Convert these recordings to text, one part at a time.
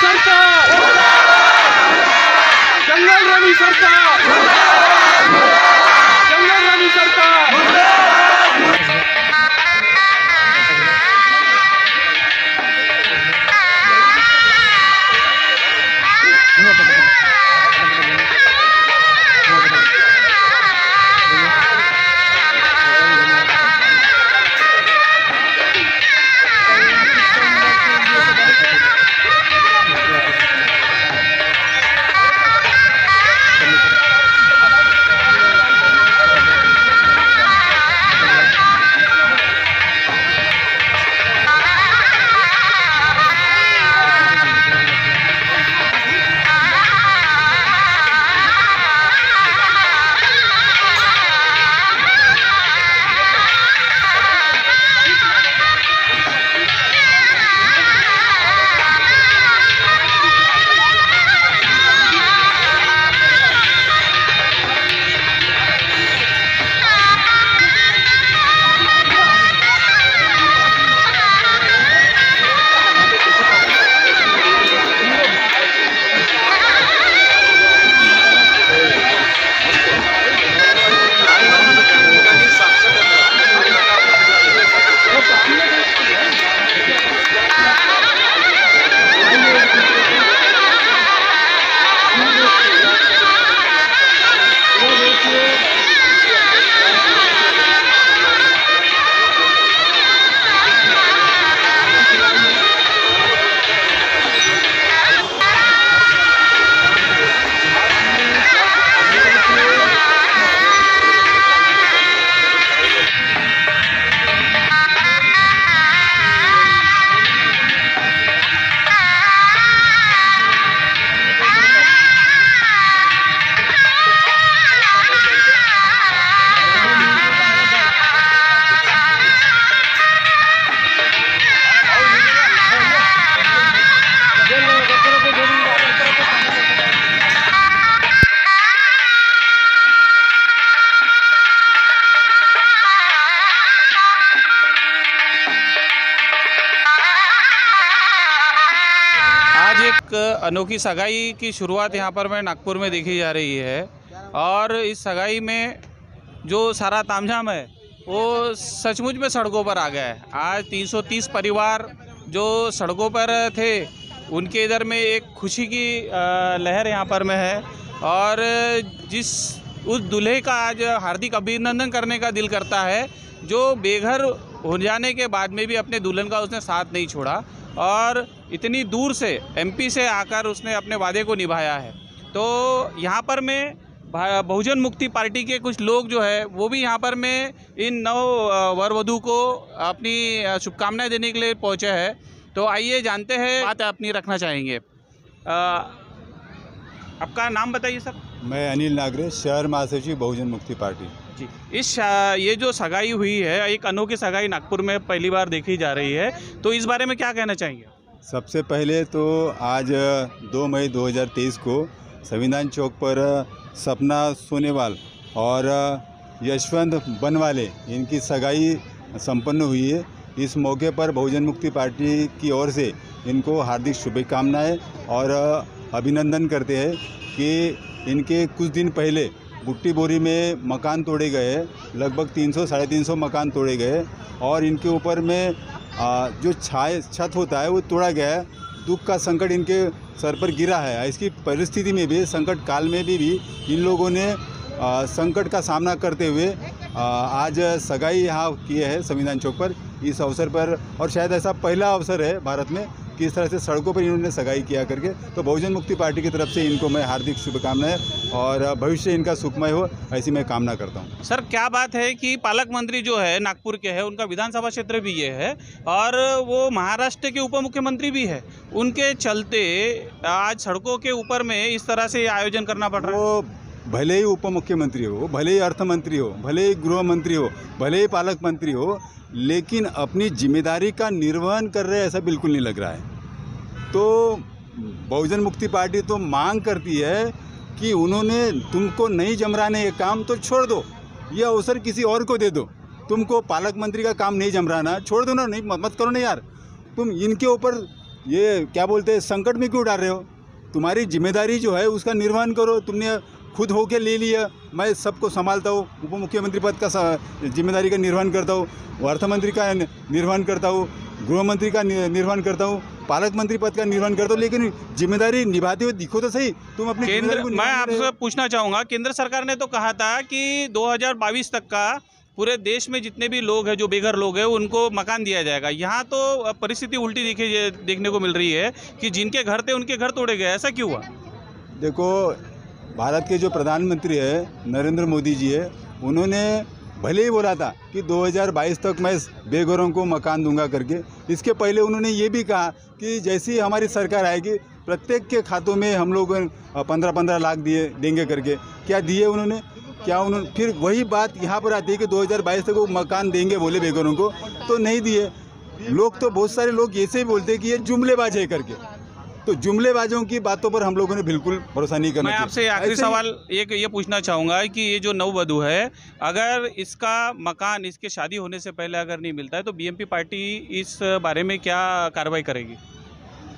सरकार, जंगल रानी सरकार, जंगल रानी सरकार। अनोखी सगाई की शुरुआत यहाँ पर मैं नागपुर में देखी जा रही है और इस सगाई में जो सारा तामझाम है वो सचमुच में सड़कों पर आ गया है। आज 330 परिवार जो सड़कों पर थे उनके इधर में एक खुशी की लहर यहाँ पर में है और उस दूल्हे का आज हार्दिक अभिनंदन करने का दिल करता है जो बेघर हो जाने के बाद में भी अपने दुल्हन का उसने साथ नहीं छोड़ा और इतनी दूर से एमपी से आकर उसने अपने वादे को निभाया है। तो यहाँ पर में बहुजन मुक्ति पार्टी के कुछ लोग जो है वो भी यहाँ पर में इन नव वर वधू को अपनी शुभकामनाएं देने के लिए पहुँचे हैं। तो आइए जानते हैं बात अपनी रखना चाहेंगे। आपका नाम बताइए सर। मैं अनिल नागरे, शहर महासचिव बहुजन मुक्ति पार्टी जी। ये जो सगाई हुई है, एक अनोखी सगाई नागपुर में पहली बार देखी जा रही है, तो इस बारे में क्या कहना चाहेंगे? सबसे पहले तो आज 2 मई 2023 को संविधान चौक पर सपना सोनेवाल और यशवंत बनवाले इनकी सगाई संपन्न हुई है। इस मौके पर बहुजन मुक्ति पार्टी की ओर से इनको हार्दिक शुभकामनाएं और अभिनंदन करते हैं कि इनके कुछ दिन पहले बुट्टी बोरी में मकान तोड़े गए, लगभग 300-350 मकान तोड़े गए और इनके ऊपर में जो छत होता है वो तोड़ा गया है। दुख का संकट इनके सर पर गिरा है। इसकी परिस्थिति में भी, संकट काल में भी इन लोगों ने संकट का सामना करते हुए आज सगाई यहाँ किए है संविधान चौक पर। इस अवसर पर, और शायद ऐसा पहला अवसर है भारत में कि इस तरह से सड़कों पर इन्होंने सगाई किया करके। तो बहुजन मुक्ति पार्टी की तरफ से इनको मैं हार्दिक शुभकामनाएं और भविष्य इनका सुखमय हो ऐसी मैं कामना करता हूं। सर, क्या बात है कि पालक मंत्री जो है नागपुर के है, उनका विधानसभा क्षेत्र भी ये है और वो महाराष्ट्र के उप मुख्यमंत्री भी है, उनके चलते आज सड़कों के ऊपर में इस तरह से आयोजन करना पड़ रहा है। वो भले ही उप मुख्यमंत्री हो, भले ही अर्थ मंत्री हो, भले ही गृह मंत्री हो, भले ही पालक मंत्री हो, लेकिन अपनी जिम्मेदारी का निर्वहन कर रहे ऐसा बिल्कुल नहीं लग रहा है। तो बहुजन मुक्ति पार्टी तो मांग करती है कि उन्होंने तुमको नहीं जम रहा है ये काम तो छोड़ दो, ये अवसर किसी और को दे दो। तुमको पालक मंत्री का काम नहीं जम रहा ना, छोड़ दो ना, नहीं मत करो ना यार। तुम इनके ऊपर ये क्या बोलते हैं संकट में क्यों डाल रहे हो? तुम्हारी जिम्मेदारी जो है उसका निर्वहन करो। तुमने खुद होके ले लिया, मैं सबको संभालता हूँ, उप मुख्यमंत्री पद का जिम्मेदारी का निर्वहन करता हूँ, अर्थ मंत्री का निर्वहन करता हूँ, गृह मंत्री का निर्वहन करता हूँ, पालक मंत्री पद का निर्वहन करता हूँ, लेकिन जिम्मेदारी निभाते हुए दिखो तो सही तुम अपनी केंद्र। मैं आपसे पूछना चाहूँगा, केंद्र सरकार ने तो कहा था कि 2022 तक का पूरे देश में जितने भी लोग हैं जो बेघर लोग हैं उनको मकान दिया जाएगा। यहाँ तो परिस्थिति उल्टी देखने को मिल रही है कि जिनके घर थे उनके घर तोड़े गए। ऐसा क्यों हुआ? देखो, भारत के जो प्रधानमंत्री है नरेंद्र मोदी जी है, उन्होंने भले ही बोला था कि 2022 तक मैं बेघरों को मकान दूंगा करके। इसके पहले उन्होंने ये भी कहा कि जैसी हमारी सरकार आएगी प्रत्येक के खातों में हम लोग 15-15 लाख देंगे करके। क्या दिए उन्होंने? क्या उन्होंने? फिर वही बात यहाँ पर आती है कि 2022 तक वो मकान देंगे बोले बेघरों को, तो नहीं दिए। लोग तो बहुत सारे लोग ऐसे ही बोलते हैं कि ये जुमलेबाज है करके। तो जुमलेबाजों की बातों पर हम लोगों ने बिल्कुल भरोसा नहीं करना। मैं आपसे आखिरी सवाल ये पूछना चाहूँगा कि ये जो नववधू है, अगर इसका मकान इसके शादी होने से पहले अगर नहीं मिलता है तो बीएमपी पार्टी इस बारे में क्या कार्रवाई करेगी?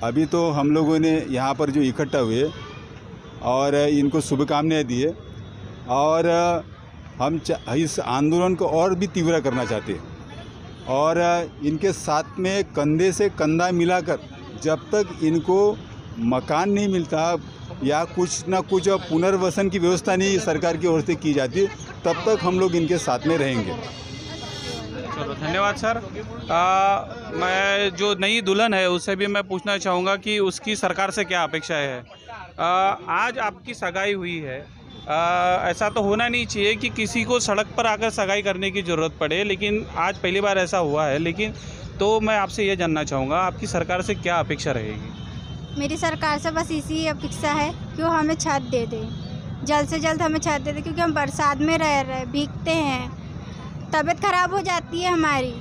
अभी तो हम लोगों ने यहाँ पर जो इकट्ठा हुए और इनको शुभकामनाएं दी है, और हम इस आंदोलन को और भी तीव्र करना चाहते हैं, और इनके साथ में कंधे से कंधा मिलाकर जब तक इनको मकान नहीं मिलता या कुछ ना कुछ पुनर्वसन की व्यवस्था नहीं सरकार की ओर से की जाती, तब तक हम लोग इनके साथ में रहेंगे। चलो, धन्यवाद सर। मैं जो नई दुल्हन है उससे भी मैं पूछना चाहूँगा कि उसकी सरकार से क्या अपेक्षाएं है। आज आपकी सगाई हुई है, ऐसा तो होना नहीं चाहिए कि किसी को सड़क पर आकर सगाई करने की ज़रूरत पड़े, लेकिन आज पहली बार ऐसा हुआ है। लेकिन तो मैं आपसे ये जानना चाहूँगा, आपकी सरकार से क्या अपेक्षा रहेगी? मेरी सरकार से बस इसी अपेक्षा है कि वो हमें छत दे दे, जल्द से जल्द हमें छत दे दे, क्योंकि हम बरसात में रह रहे, भीगते हैं, तबीयत ख़राब हो जाती है हमारी।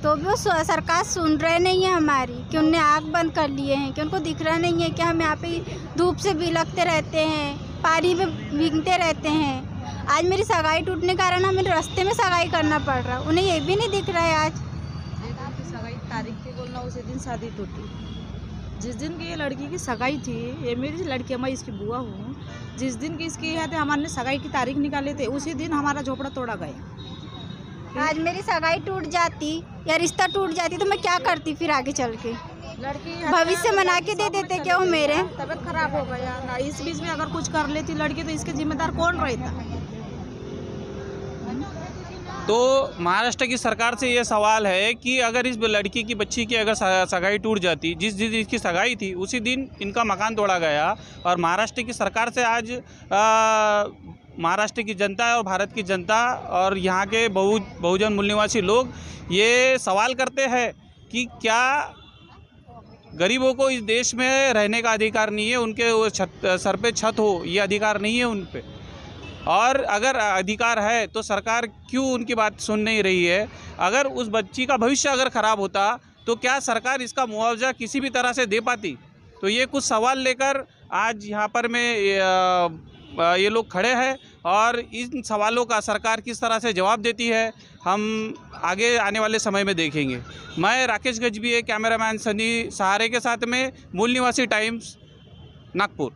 तो भी वो सरकार सुन रहे नहीं है हमारी, कि उनने आँख बंद कर लिए हैं, कि उनको दिख रहा नहीं है कि हम यहाँ पे धूप से बिलखते रहते हैं, पानी में भीगते रहते हैं। आज मेरी सगाई टूटने के कारण हमें रास्ते में सगाई करना पड़ रहा है, उन्हें ये भी नहीं दिख रहा है। आज सगाई तारीख के बोलना, उसी दिन शादी टूटी। जिस दिन की ये लड़की की सगाई थी, ये मेरी लड़की, मैं इसकी बुआ हूँ, जिस दिन की इसकी यहाँ थे हमारे सगाई की तारीख निकाले थे, उसी दिन हमारा झोपड़ा तोड़ा गया। आज मेरी सगाई टूट जाती या रिश्ता टूट जाती तो मैं क्या करती फिर आगे चल के? लड़की भविष्य बना के दे देते क्या वो मेरे? तबीयत खराब हो गया ना, इस बीच में अगर कुछ कर लेती लड़की तो इसके जिम्मेदार कौन रहता? तो महाराष्ट्र की सरकार से ये सवाल है कि अगर इस लड़की की बच्ची की अगर सगाई टूट जाती, जिस दिन इसकी सगाई थी उसी दिन इनका मकान तोड़ा गया, और महाराष्ट्र की सरकार से आज महाराष्ट्र की जनता और भारत की जनता और यहाँ के बहुजन मूल निवासी लोग ये सवाल करते हैं कि क्या गरीबों को इस देश में रहने का अधिकार नहीं है, उनके सर पे छत हो ये अधिकार नहीं है उन पे? और अगर अधिकार है तो सरकार क्यों उनकी बात सुन नहीं रही है? अगर उस बच्ची का भविष्य अगर ख़राब होता तो क्या सरकार इसका मुआवजा किसी भी तरह से दे पाती? तो ये कुछ सवाल लेकर आज यहाँ पर ये लोग खड़े हैं, और इन सवालों का सरकार किस तरह से जवाब देती है हम आगे आने वाले समय में देखेंगे। मैं राकेश गजबी, कैमरामैन सनी सहारे के साथ में, मूल निवासी टाइम्स, नागपुर।